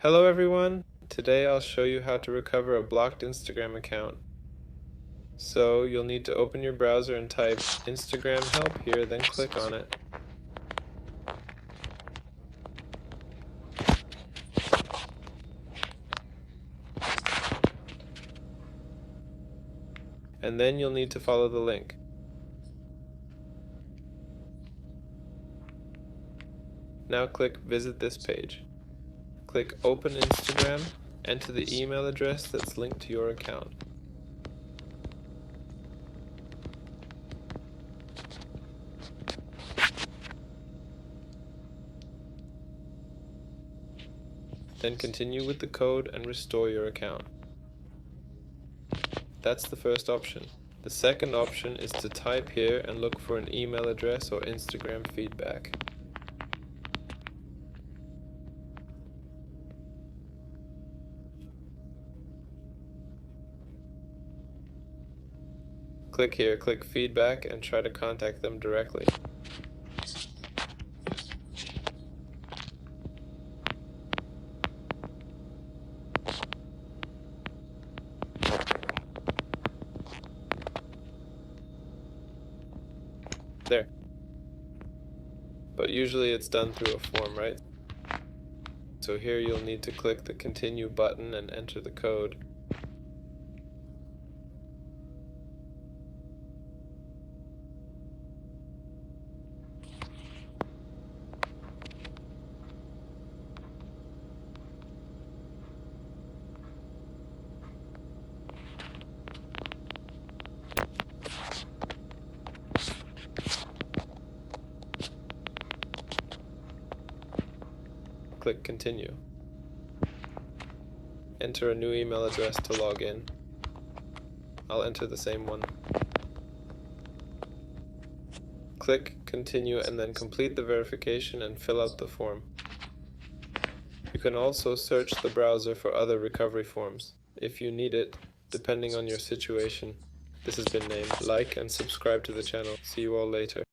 Hello everyone! Today I'll show you how to recover a blocked Instagram account. So you'll need to open your browser and type Instagram help here, then click on it. And then you'll need to follow the link. Now click visit this page. Click open Instagram, enter the email address that's linked to your account. Then continue with the code and restore your account. That's the first option. The second option is to type here and look for an email address or Instagram feedback. Click here, click feedback, and try to contact them directly. There. But usually it's done through a form, right? So here you'll need to click the continue button and enter the code. Click continue. Enter a new email address to log in. I'll enter the same one. Click continue and then complete the verification and fill out the form. You can also search the browser for other recovery forms if you need it, depending on your situation. This has been Named. Like and subscribe to the channel. See you all later.